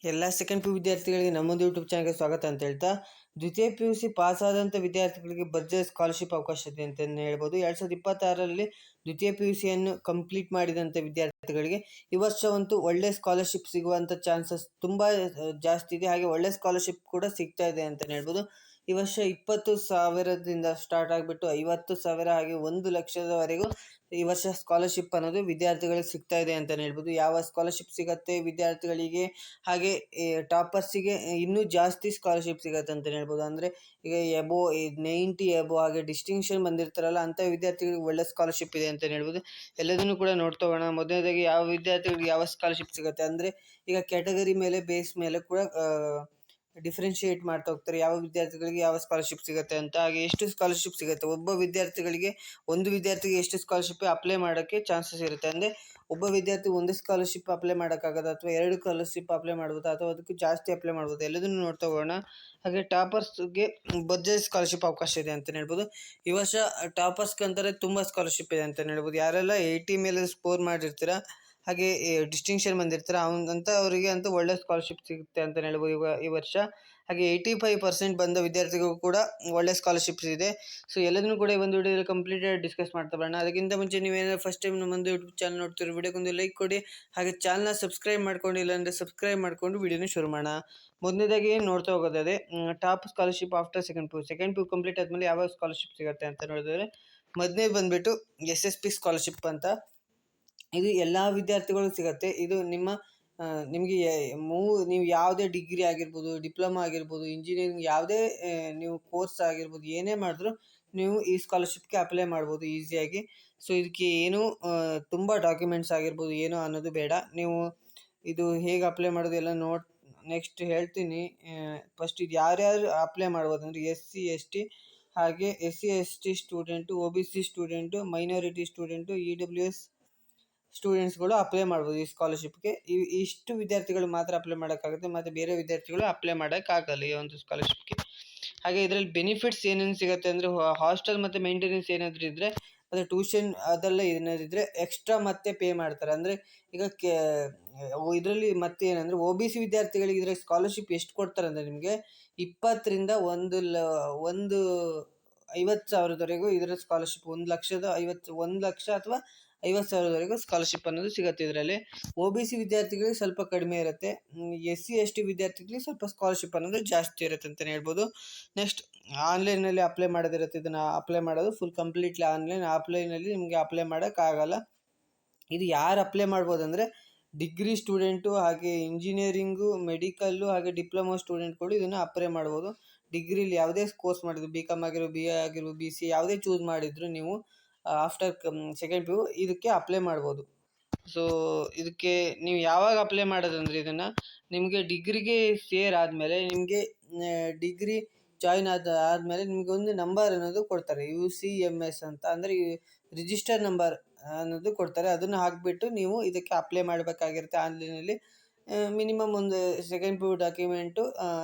ಎಲ್ಲ second P you ವಿದ್ಯಾರ್ಥಿಗಳಿಗೆ ನಮ್ಮೊಂದು YouTube ಚಾನಲ್ಗೆ ಸ್ವಾಗತ ಅಂತ ಹೇಳ್ತಾ, ದ್ವಿತೀಯ ಪಿ ಯು ಸಿ ಪಾಸ್ ಆದಂಥ ವಿದ್ಯಾರ್ಥಿಗಳಿಗೆ ಭರ್ಜರಿ ಸ್ಕಾಲರ್ಶಿಪ್ ಅವಕಾಶ ಇದೆ ಅಂತಲೇ ಹೇಳ್ಬೋದು. 2026ರಲ್ಲಿ ದ್ವಿತೀಯ ಪಿ ಯು ಸಿಯನ್ನು ಕಂಪ್ಲೀಟ್ ಮಾಡಿದಂಥ ವಿದ್ಯಾರ್ಥಿಗಳಿಗೆ ಈ ವರ್ಷವಂತೂ ಒಳ್ಳೆ ಸ್ಕಾಲರ್ಶಿಪ್ ಸಿಗುವಂಥ ಚಾನ್ಸಸ್ ತುಂಬ ಜಾಸ್ತಿ ಇದೆ. ಹಾಗೆ ಒಳ್ಳೆ ಸ್ಕಾಲರ್ಶಿಪ್ ಕೂಡ ಸಿಗ್ತಾ ಇದೆ ಅಂತಲೇ ಹೇಳ್ಬೋದು. ಈ ವರ್ಷ 20,000ದಿಂದ ಸ್ಟಾರ್ಟ್ ಆಗಿಬಿಟ್ಟು 50,000 ಹಾಗೆ 1,00,000ದವರೆಗೂ ಈ ವರ್ಷ ಸ್ಕಾಲರ್ಶಿಪ್ ಅನ್ನೋದು ವಿದ್ಯಾರ್ಥಿಗಳಿಗೆ ಸಿಗ್ತಾ ಇದೆ ಅಂತಲೇ ಹೇಳ್ಬೋದು. ಯಾವ ಸ್ಕಾಲರ್ಶಿಪ್ ಸಿಗುತ್ತೆ ವಿದ್ಯಾರ್ಥಿಗಳಿಗೆ, ಹಾಗೆ ಟಾಪರ್ಸಿಗೆ ಇನ್ನೂ ಜಾಸ್ತಿ ಸ್ಕಾಲರ್ಶಿಪ್ ಸಿಗುತ್ತೆ ಅಂತಲೇ ಹೇಳ್ಬೋದು. ಅಂದರೆ ಈಗ 90 ಹಾಗೆ ಡಿಸ್ಟಿಂಕ್ಷನ್ ಬಂದಿರ್ತಾರಲ್ಲ, ಅಂಥ ವಿದ್ಯಾರ್ಥಿಗಳಿಗೆ ಒಳ್ಳೆ ಸ್ಕಾಲರ್ಶಿಪ್ ಇದೆ ಅಂತಲೇ ಹೇಳ್ಬೋದು. ಎಲ್ಲದನ್ನು ಕೂಡ ನೋಡ್ತಾ ಹೋಗೋಣ. ಮೊದಲನೇದಾಗಿ ಯಾವ ವಿದ್ಯಾರ್ಥಿಗಳಿಗೆ ಯಾವ ಸ್ಕಾಲರ್ಶಿಪ್ ಸಿಗುತ್ತೆ ಅಂದರೆ, ಈಗ ಕ್ಯಾಟಗರಿ ಮೇಲೆ ಬೇಸ್ ಮೇಲೆ ಕೂಡ ಡಿಫ್ರೆನ್ಷಿಯೇಟ್ ಮಾಡ್ತಾ ಹೋಗ್ತಾರೆ, ಯಾವ ವಿದ್ಯಾರ್ಥಿಗಳಿಗೆ ಯಾವ ಸ್ಕಾಲರ್ಶಿಪ್ ಸಿಗುತ್ತೆ ಅಂತ. ಹಾಗೆ ಎಷ್ಟು ಸ್ಕಾಲರ್ಶಿಪ್ ಸಿಗುತ್ತೆ, ಒಂದು ವಿದ್ಯಾರ್ಥಿಗೆ ಎಷ್ಟು ಸ್ಕಾಲರ್ಶಿಪ್ ಅಪ್ಲೈ ಮಾಡೋಕ್ಕೆ ಚಾನ್ಸಸ್ ಇರುತ್ತೆ. ಅಂದರೆ ಒಬ್ಬ ವಿದ್ಯಾರ್ಥಿ ಒಂದು ಸ್ಕಾಲರ್ಶಿಪ್ ಅಪ್ಲೈ ಮಾಡೋಕ್ಕಾಗೋದು, ಅಥವಾ 2 ಸ್ಕಾಲರ್ಶಿಪ್ ಅಪ್ಲೈ ಮಾಡ್ಬೋದು, ಅಥವಾ ಅದಕ್ಕೂ ಜಾಸ್ತಿ ಅಪ್ಲೈ ಮಾಡ್ಬೋದು. ಎಲ್ಲದನ್ನು ನೋಡ್ತಾ ಹೋಗೋಣ. ಹಾಗೆ ಟಾಪರ್ಸ್ಗೆ ಭರ್ಜರಿ ಸ್ಕಾಲರ್ಶಿಪ್ ಅವಕಾಶ ಇದೆ ಅಂತಲೇ ಹೇಳ್ಬೋದು. ಈ ವರ್ಷ ಟಾಪರ್ಸ್ಗೆ ಅಂತಾರೆ ತುಂಬ ಸ್ಕಾಲರ್ಶಿಪ್ ಇದೆ ಅಂತಲೇ ಹೇಳ್ಬೋದು. ಯಾರೆಲ್ಲ 80 ಮೇಲೆ ಸ್ಕೋರ್ ಮಾಡಿರ್ತೀರ, ಹಾಗೆ ಡಿಸ್ಟಿಂಕ್ಷನ್ ಬಂದಿರ್ತಾರೆ ಅವರಿಗೆ ಅಂತೂ ಒಳ್ಳೆ ಸ್ಕಾಲರ್ಶಿಪ್ ಸಿಗುತ್ತೆ ಅಂತಲೇ ಹೇಳ್ಬೋದು ಈ ವರ್ಷ. ಹಾಗೆ 85% ಬಂದ ವಿದ್ಯಾರ್ಥಿಗಳಿಗೂ ಕೂಡ ಒಳ್ಳೆ ಸ್ಕಾಲರ್ಶಿಪ್ಸ್ ಇದೆ. ಸೊ ಎಲ್ಲದನ್ನು ಕೂಡ ಈ ಒಂದು ವಿಡಿಯೋದಲ್ಲಿ ಕಂಪ್ಲೀಟಾಗಿ ಡಿಸ್ಕಸ್ ಮಾಡ್ತಾ ಬರೋಣ. ಅದಕ್ಕಿಂತ ಮುಂಚೆ ನೀವೇನಾದ್ರು ಫಸ್ಟ್ ಟೈಮ್ ನಮ್ಮೊಂದು ಯೂಟ್ಯೂಬ್ ಚಾನಲ್ ನೋಡ್ತಿರೋ ವಿಡಿಯೋಗೊಂದು ಲೈಕ್ ಕೊಡಿ, ಹಾಗೆ ಚಾನಲ್ನ ಸಬ್ಸ್ಕ್ರೈಬ್ ಮಾಡ್ಕೊಂಡಿಲ್ಲ ಅಂದರೆ ಸಬ್ಸ್ಕ್ರೈಬ್ ಮಾಡಿಕೊಂಡು ವಿಡಿಯೋನ ಶುರು ಮಾಡೋಣ. ಮೊದಲನೇದಾಗಿ ನೋಡ್ತಾ ಹೋಗೋದಾದರೆ, top scholarship after second P U complete ಆದಮೇಲೆ ಯಾವ ಸ್ಕಾಲರ್ಶಿಪ್ ಸಿಗುತ್ತೆ ಅಂತ ನೋಡಿದ್ರೆ, ಮೊದಲನೇ ಬಂದುಬಿಟ್ಟು SSP ಸ್ಕಾಲರ್ಶಿಪ್ ಅಂತ. ಇದು ಎಲ್ಲ ವಿದ್ಯಾರ್ಥಿಗಳು ಸಿಗುತ್ತೆ. ಇದು ನಿಮಗೆ ನೀವು ಯಾವುದೇ ಡಿಗ್ರಿ ಆಗಿರ್ಬೋದು, ಡಿಪ್ಲೊಮಾ ಆಗಿರ್ಬೋದು, ಇಂಜಿನಿಯರಿಂಗ್ ಯಾವುದೇ ನೀವು ಕೋರ್ಸ್ ಆಗಿರ್ಬೋದು, ಏನೇ ಮಾಡಿದ್ರು ನೀವು ಈ ಸ್ಕಾಲರ್ಶಿಪ್ಗೆ ಅಪ್ಲೈ ಮಾಡ್ಬೋದು ಈಸಿಯಾಗಿ. ಸೊ ಇದಕ್ಕೆ ಏನು ತುಂಬ ಡಾಕ್ಯುಮೆಂಟ್ಸ್ ಆಗಿರ್ಬೋದು ಏನೋ ಅನ್ನೋದು ಬೇಡ. ನೀವು ಇದು ಹೇಗೆ ಅಪ್ಲೈ ಮಾಡೋದು ಎಲ್ಲ ನೆಕ್ಸ್ಟ್ ಹೇಳ್ತೀನಿ. ಫಸ್ಟ್ ಇದು ಯಾರ್ಯಾರು ಅಪ್ಲೈ ಮಾಡ್ಬೋದು ಅಂದರೆ, SC/ST ಹಾಗೆ SC/ST student, OBC student, minority student, EWS ಸ್ಟೂಡೆಂಟ್ಸ್ಗಳು ಅಪ್ಲೈ ಮಾಡ್ಬೋದು ಈ ಸ್ಕಾಲರ್ಶಿಪ್ಗೆ. ಇಷ್ಟು ವಿದ್ಯಾರ್ಥಿಗಳು ಮಾತ್ರ ಅಪ್ಲೈ ಮಾಡೋಕ್ಕಾಗುತ್ತೆ, ಮತ್ತು ಬೇರೆ ವಿದ್ಯಾರ್ಥಿಗಳು ಅಪ್ಲೈ ಮಾಡೋಕ್ಕಾಗಲ್ಲ ಈ ಒಂದು ಸ್ಕಾಲರ್ಶಿಪ್ಗೆ. ಹಾಗೆ ಇದರಲ್ಲಿ ಬೆನಿಫಿಟ್ಸ್ ಏನೇನು ಸಿಗುತ್ತೆ ಅಂದರೆ, ಹಾಸ್ಟೆಲ್ ಮತ್ತು ಮೇಂಟೆನೆನ್ಸ್ ಏನಾದರೂ ಇದ್ದರೆ, ಅದು ಟ್ಯೂಷನ್ ಅದೆಲ್ಲ ಏನಾದಿದ್ರೆ ಎಕ್ಸ್ಟ್ರಾ ಮತ್ತೆ ಪೇ ಮಾಡ್ತಾರೆ. ಅಂದರೆ ಈಗ ಇದರಲ್ಲಿ ಮತ್ತೆ ಏನಂದರೆ, OBC ವಿದ್ಯಾರ್ಥಿಗಳಿಗೆ ಇದರ ಸ್ಕಾಲರ್ಶಿಪ್ ಎಷ್ಟು ಕೊಡ್ತಾರೆ ಅಂದರೆ, ನಿಮಗೆ 20ರಿಂದ 50,000ವರೆಗೂ ಇದರ ಸ್ಕಾಲರ್ಶಿಪ್ 1,00,000 ಅಥವಾ 50,000ವರೆಗೂ ಸ್ಕಾಲರ್ಶಿಪ್ ಅನ್ನೋದು ಸಿಗುತ್ತೆ ಇದರಲ್ಲಿ. OBC ವಿದ್ಯಾರ್ಥಿಗಳಿಗೆ ಸ್ವಲ್ಪ ಕಡಿಮೆ ಇರುತ್ತೆ, SC/ST ವಿದ್ಯಾರ್ಥಿಗಳಿಗೆ ಸ್ವಲ್ಪ ಸ್ಕಾಲರ್ಶಿಪ್ ಅನ್ನೋದು ಜಾಸ್ತಿ ಇರುತ್ತೆ ಅಂತಲೇ ಹೇಳ್ಬೋದು. ನೆಕ್ಸ್ಟ್ ಆನ್ಲೈನಲ್ಲಿ ಅಪ್ಲೈ ಮಾಡೋದಿರುತ್ತೆ. ಇದನ್ನು ಅಪ್ಲೈ ಮಾಡೋದು ಫುಲ್ ಕಂಪ್ಲೀಟ್ಲಿ ಆಫ್ಲೈನಲ್ಲಿ ನಿಮಗೆ ಅಪ್ಲೈ ಮಾಡೋಕ್ಕಾಗಲ್ಲ. ಇದು ಯಾರು ಅಪ್ಲೈ ಮಾಡ್ಬೋದು ಅಂದರೆ, ಡಿಗ್ರಿ ಸ್ಟೂಡೆಂಟು, ಹಾಗೆ ಇಂಜಿನಿಯರಿಂಗು, ಮೆಡಿಕಲ್ಲು, ಹಾಗೆ ಡಿಪ್ಲೊಮಾ ಸ್ಟೂಡೆಂಟ್ಗಳು ಇದನ್ನು ಅಪ್ಲೈ ಮಾಡ್ಬೋದು. ಡಿಗ್ರಿಲಿ ಯಾವುದೇ ಕೋರ್ಸ್ ಮಾಡಿದ್ರು, BCom ಆಗಿರೋ, BA ಆಗಿರೋ, BC ಯಾವುದೇ ಚೂಸ್ ಮಾಡಿದ್ರು ನೀವು ಆಫ್ಟರ್ ಸೆಕೆಂಡ್ ಪಿ ಯು ಇದಕ್ಕೆ ಅಪ್ಲೈ ಮಾಡ್ಬೋದು. ಸೊ ಇದಕ್ಕೆ ನೀವು ಯಾವಾಗ ಅಪ್ಲೈ ಮಾಡೋದಂದರೆ, ಇದನ್ನು ನಿಮಗೆ ಡಿಗ್ರಿಗೆ ಆದಮೇಲೆ, ನಿಮಗೆ ಡಿಗ್ರಿ ಜಾಯಿನ್ ಆದಮೇಲೆ ನಿಮಗೆ ಒಂದು ನಂಬರ್ ಅನ್ನೋದು ಕೊಡ್ತಾರೆ, UCMS ಅಂತ. ಅಂದರೆ ರಿಜಿಸ್ಟರ್ ನಂಬರ್ ಅನ್ನೋದು ಕೊಡ್ತಾರೆ. ಅದನ್ನು ಹಾಕಿಬಿಟ್ಟು ನೀವು ಇದಕ್ಕೆ ಅಪ್ಲೈ ಮಾಡಬೇಕಾಗಿರುತ್ತೆ ಆನ್ಲೈನಲ್ಲಿ. ಮಿನಿಮಮ್ ಒಂದು second P you document,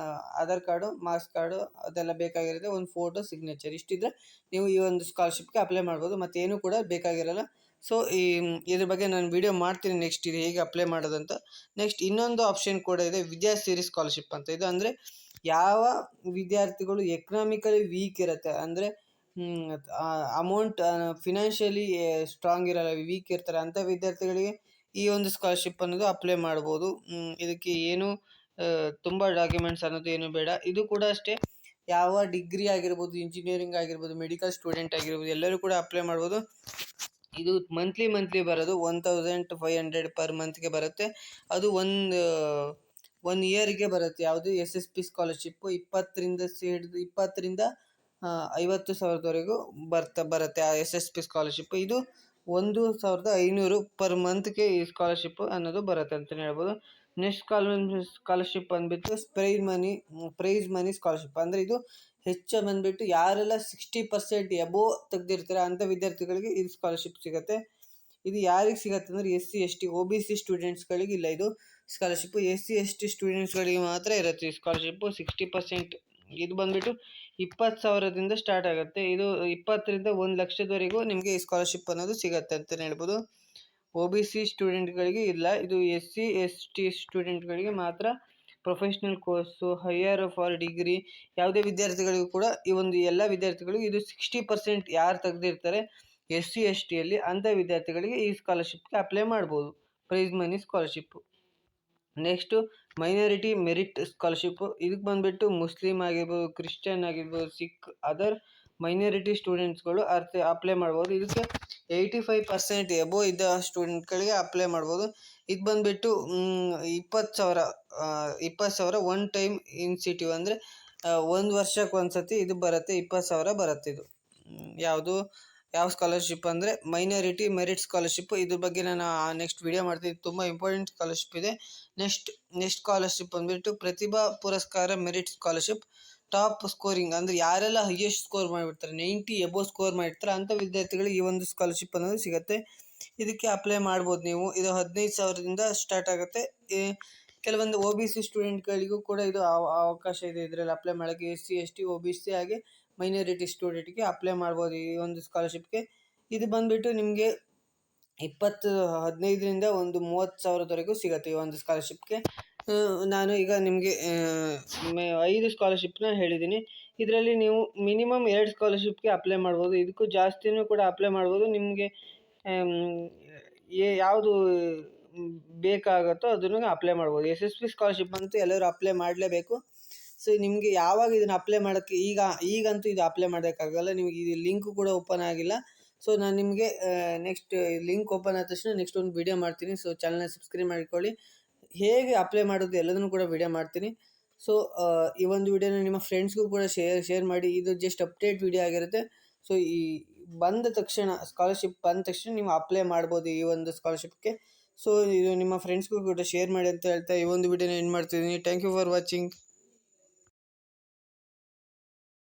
Aadhaar card, marks card ಅದೆಲ್ಲ ಬೇಕಾಗಿರುತ್ತೆ, ಒಂದು ಫೋಟೋ, ಸಿಗ್ನೇಚರ್ ಇಷ್ಟಿದ್ರೆ ನೀವು ಈ ಒಂದು ಸ್ಕಾಲರ್ಶಿಪ್ಗೆ ಅಪ್ಲೈ ಮಾಡ್ಬೋದು. ಮತ್ತು ಏನೂ ಕೂಡ ಬೇಕಾಗಿರಲ್ಲ. ಸೊ ಇದ್ರ ಬಗ್ಗೆ ನಾನು ವಿಡಿಯೋ ಮಾಡ್ತೀನಿ ನೆಕ್ಸ್ಟ್, ಇದು ಹೇಗೆ ಅಪ್ಲೈ ಮಾಡೋದಂತ. ನೆಕ್ಸ್ಟ್ ಇನ್ನೊಂದು ಆಪ್ಷನ್ ಕೂಡ ಇದೆ, ವಿದ್ಯಾಸಿರಿ ಸ್ಕಾಲರ್ಶಿಪ್ ಅಂತ. ಇದು ಅಂದರೆ ಯಾವ ವಿದ್ಯಾರ್ಥಿಗಳು ಎಕನಾಮಿಕಲಿ ವೀಕ್ ಇರುತ್ತೆ, ಅಂದರೆ ಅಮೌಂಟ್ ಫಿನಾನ್ಷಿಯಲಿ ಸ್ಟ್ರಾಂಗ್ ಇರಲ್ಲ, ವೀಕ್ ಇರ್ತಾರೆ, ಅಂಥ ವಿದ್ಯಾರ್ಥಿಗಳಿಗೆ ಈ ಒಂದು ಸ್ಕಾಲರ್ಶಿಪ್ ಅನ್ನೋದು ಅಪ್ಲೈ ಮಾಡ್ಬೋದು. ಇದಕ್ಕೆ ಏನು ತುಂಬ ಡಾಕ್ಯುಮೆಂಟ್ಸ್ ಅನ್ನೋದು ಏನು ಬೇಡ. ಇದು ಕೂಡ ಅಷ್ಟೇ, ಯಾವ ಡಿಗ್ರಿ ಆಗಿರ್ಬೋದು, ಇಂಜಿನಿಯರಿಂಗ್ ಆಗಿರ್ಬೋದು, ಮೆಡಿಕಲ್ ಸ್ಟೂಡೆಂಟ್ ಆಗಿರ್ಬೋದು, ಎಲ್ಲರೂ ಕೂಡ ಅಪ್ಲೈ ಮಾಡ್ಬೋದು. ಇದು ಮಂತ್ಲಿ ಬರೋದು 1,500 ಪರ್ ಮಂತ್ಗೆ ಬರುತ್ತೆ. ಅದು ಒನ್ ಇಯರ್ಗೆ ಬರುತ್ತೆ. ಯಾವುದು SSP ಸ್ಕಾಲರ್ಶಿಪ್ಪು 20ರಿಂದ 50,000ವರೆಗೂ ಬರುತ್ತೆ ಆ SSP ಸ್ಕಾಲರ್ಶಿಪ್ಪು. ಇದು 1,500 ಪರ್ ಮಂತ್ಗೆ ಈ ಸ್ಕಾಲರ್ಶಿಪ್ ಅನ್ನೋದು ಬರುತ್ತೆ ಅಂತಲೇ ಹೇಳ್ಬೋದು. ನೆಕ್ಸ್ಟ್ ಸ್ಕಾಲರ್ಶಿಪ್ ಬಂದುಬಿಟ್ಟು ಪ್ರೈಸ್ ಮನಿ ಸ್ಕಾಲರ್ಶಿಪ್. ಅಂದರೆ ಇದು ಹೆಚ್ಚು ಬಂದುಬಿಟ್ಟು ಯಾರೆಲ್ಲ 60% ಎಬೋವ್ ತೆಗೆದಿರ್ತಾರೆ ಅಂಥ ವಿದ್ಯಾರ್ಥಿಗಳಿಗೆ ಇದು ಸ್ಕಾಲರ್ಶಿಪ್ ಸಿಗುತ್ತೆ. ಇದು ಯಾರಿಗೆ ಸಿಗುತ್ತೆ ಅಂದರೆ, SC/ST OBC ಸ್ಟೂಡೆಂಟ್ಸ್ಗಳಿಗೆ ಇಲ್ಲ ಇದು ಸ್ಕಾಲರ್ಶಿಪ್ಪು. SC/ST ಸ್ಟೂಡೆಂಟ್ಸ್ಗಳಿಗೆ ಮಾತ್ರ ಇರುತ್ತೆ ಈ ಸ್ಕಾಲರ್ಶಿಪ್ಪು. 60% ಇದು ಬಂದುಬಿಟ್ಟು 20,000ದಿಂದ ಸ್ಟಾರ್ಟ್ ಆಗುತ್ತೆ. ಇದು 20ರಿಂದ 1,00,000ವರೆಗೂ ನಿಮಗೆ ಈ ಸ್ಕಾಲರ್ಶಿಪ್ ಅನ್ನೋದು ಸಿಗುತ್ತೆ ಅಂತಲೇ ಹೇಳ್ಬೋದು. OBC ಸ್ಟೂಡೆಂಟ್ಗಳಿಗೆ ಇಲ್ಲ, ಇದು SC/ST ಸ್ಟೂಡೆಂಟ್ಗಳಿಗೆ ಮಾತ್ರ professional course, higher for degree ಯಾವುದೇ ವಿದ್ಯಾರ್ಥಿಗಳಿಗೂ ಕೂಡ ಈ ಒಂದು ಎಲ್ಲ ವಿದ್ಯಾರ್ಥಿಗಳಿಗೂ ಇದು 60% ಯಾರು ತೆಗೆದಿರ್ತಾರೆ SC STಯಲ್ಲಿ ಅಂಥ ವಿದ್ಯಾರ್ಥಿಗಳಿಗೆ ಈ ಸ್ಕಾಲರ್ಶಿಪ್ಗೆ ಅಪ್ಲೈ ಮಾಡ್ಬೋದು, prize money scholarship. Next minority merit scholarship. ಇದಕ್ಕೆ ಬಂದುಬಿಟ್ಟು ಮುಸ್ಲಿಮ್ ಆಗಿರ್ಬೋದು, ಕ್ರಿಶ್ಚಿಯನ್ ಆಗಿರ್ಬೋದು, ಸಿಖ್, ಅದರ್ ಮೈನಾರಿಟಿ ಸ್ಟೂಡೆಂಟ್ಸ್ಗಳು ಅಪ್ಲೈ ಮಾಡ್ಬೋದು. ಇದಕ್ಕೆ 85% ಎಬೋ ಇದ್ದ ಸ್ಟೂಡೆಂಟ್ಗಳಿಗೆ ಅಪ್ಲೈ ಮಾಡ್ಬೋದು. ಇದು ಬಂದುಬಿಟ್ಟು 20,000 ಒನ್ ಟೈಮ್ ಇನ್ಸಿಟಿವ್, ಅಂದರೆ ಒಂದು ವರ್ಷಕ್ಕೆ ಒಂದು ಸತಿ ಇದು ಬರುತ್ತೆ, 20,000 ಬರುತ್ತೆ. ಇದು ಯಾವ ಸ್ಕಾಲರ್ಶಿಪ್ ಅಂದರೆ ಮೈನಾರಿಟಿ ಮೆರಿಟ್ ಸ್ಕಾಲರ್ಶಿಪ್. ಇದ್ರ ಬಗ್ಗೆ ನಾನು ನೆಕ್ಸ್ಟ್ ವಿಡಿಯೋ ಮಾಡ್ತೀನಿ, ತುಂಬ ಇಂಪಾರ್ಟೆಂಟ್ ಸ್ಕಾಲರ್ಶಿಪ್ ಇದೆ. ನೆಕ್ಸ್ಟ್ ಸ್ಕಾಲರ್ಶಿಪ್ ಬಂದುಬಿಟ್ಟು ಪ್ರತಿಭಾ ಪುರಸ್ಕಾರ ಮೆರಿಟ್ ಸ್ಕಾಲರ್ಶಿಪ್. ಟಾಪ್ ಸ್ಕೋರಿಂಗ್ ಅಂದರೆ ಯಾರೆಲ್ಲ ಹೈಯೆಸ್ಟ್ ಸ್ಕೋರ್ ಮಾಡಿಬಿಡ್ತಾರೆ, 90 ಎಬೋ ಸ್ಕೋರ್ ಮಾಡಿರ್ತಾರೆ ಅಂಥ ವಿದ್ಯಾರ್ಥಿಗಳಿಗೆ ಈ ಒಂದು ಸ್ಕಾಲರ್ಶಿಪ್ ಅನ್ನೋದು ಸಿಗುತ್ತೆ. ಇದಕ್ಕೆ ಅಪ್ಲೈ ಮಾಡ್ಬೋದು ನೀವು. ಇದು 15,000ದಿಂದ ಸ್ಟಾರ್ಟ್ ಆಗುತ್ತೆ. ಕೆಲವೊಂದು OBC ಸ್ಟೂಡೆಂಟ್ಗಳಿಗೂ ಕೂಡ ಇದು ಅವಕಾಶ ಇದೆ ಇದರಲ್ಲಿ ಅಪ್ಲೈ ಮಾಡೋಕ್ಕೆ. SC ST OBC ಹಾಗೆ ಮೈನಾರಿಟಿ ಸ್ಟೂಡೆಂಟ್ಗೆ ಅಪ್ಲೈ ಮಾಡ್ಬೋದು ಈ ಒಂದು ಸ್ಕಾಲರ್ಶಿಪ್ಗೆ. ಇದು ಬಂದುಬಿಟ್ಟು ನಿಮಗೆ 15ರಿಂದ ಒಂದು 30,000ವರೆಗೂ ಸಿಗುತ್ತೆ ಈ ಒಂದು ಸ್ಕಾಲರ್ಶಿಪ್ಗೆ. ನಾನು ಈಗ ನಿಮಗೆ 5 ಸ್ಕಾಲರ್ಶಿಪ್ನ ಹೇಳಿದ್ದೀನಿ. ಇದರಲ್ಲಿ ನೀವು ಮಿನಿಮಮ್ 2 ಸ್ಕಾಲರ್ಶಿಪ್ಗೆ ಅಪ್ಲೈ ಮಾಡ್ಬೋದು, ಇದಕ್ಕೂ ಜಾಸ್ತಿನೂ ಕೂಡ ಅಪ್ಲೈ ಮಾಡ್ಬೋದು. ನಿಮಗೆ ಯಾವುದು ಬೇಕಾಗುತ್ತೋ ಅದನ್ನು ಅಪ್ಲೈ ಮಾಡ್ಬೋದು. SSP ಸ್ಕಾಲರ್ಶಿಪ್ ಅಂತೂ ಎಲ್ಲರೂ ಅಪ್ಲೈ ಮಾಡಲೇಬೇಕು. ಸೊ ನಿಮಗೆ ಯಾವಾಗ ಇದನ್ನು ಅಪ್ಲೈ ಮಾಡೋಕ್ಕೆ ಈಗಂತೂ ಇದು ಅಪ್ಲೈ ಮಾಡೋಕ್ಕಾಗಲ್ಲ, ನಿಮಗೆ ಇದು ಲಿಂಕು ಕೂಡ ಓಪನ್ ಆಗಿಲ್ಲ. ಸೊ ನಾನು ನಿಮಗೆ ನೆಕ್ಸ್ಟ್ ಲಿಂಕ್ ಓಪನ್ ಆದ ತಕ್ಷಣ ನೆಕ್ಸ್ಟ್ ಒಂದು ವಿಡಿಯೋ ಮಾಡ್ತೀನಿ. ಸೊ ಚಾನಲ್ನ ಸಬ್ಸ್ಕ್ರೈಬ್ ಮಾಡಿಕೊಳ್ಳಿ, ಹೇಗೆ ಅಪ್ಲೈ ಮಾಡೋದು ಎಲ್ಲದನ್ನು ಕೂಡ ವಿಡಿಯೋ ಮಾಡ್ತೀನಿ. ಸೊ ಈ ಒಂದು ವಿಡಿಯೋನ ನಿಮ್ಮ ಫ್ರೆಂಡ್ಸ್ಗೂ ಕೂಡ ಶೇರ್ ಮಾಡಿ. ಇದು ಜಸ್ಟ್ ಅಪ್ಡೇಟ್ ವಿಡಿಯೋ ಆಗಿರುತ್ತೆ. ಸೊ ಈ ಬಂದ ತಕ್ಷಣ ಸ್ಕಾಲರ್ಶಿಪ್ ಬಂದ ತಕ್ಷಣ ನೀವು ಅಪ್ಲೈ ಮಾಡ್ಬೋದು ಈ ಒಂದು ಸ್ಕಾಲರ್ಶಿಪ್ಗೆ. ಸೊ ಇದು ನಿಮ್ಮ ಫ್ರೆಂಡ್ಸ್ಗೂ ಕೂಡ ಶೇರ್ ಮಾಡಿ ಅಂತ ಹೇಳ್ತಾ ಈ ಒಂದು ವಿಡಿಯೋನ ಎಂಡ್ ಮಾಡ್ತಿದ್ದೀನಿ. Thank you for watching.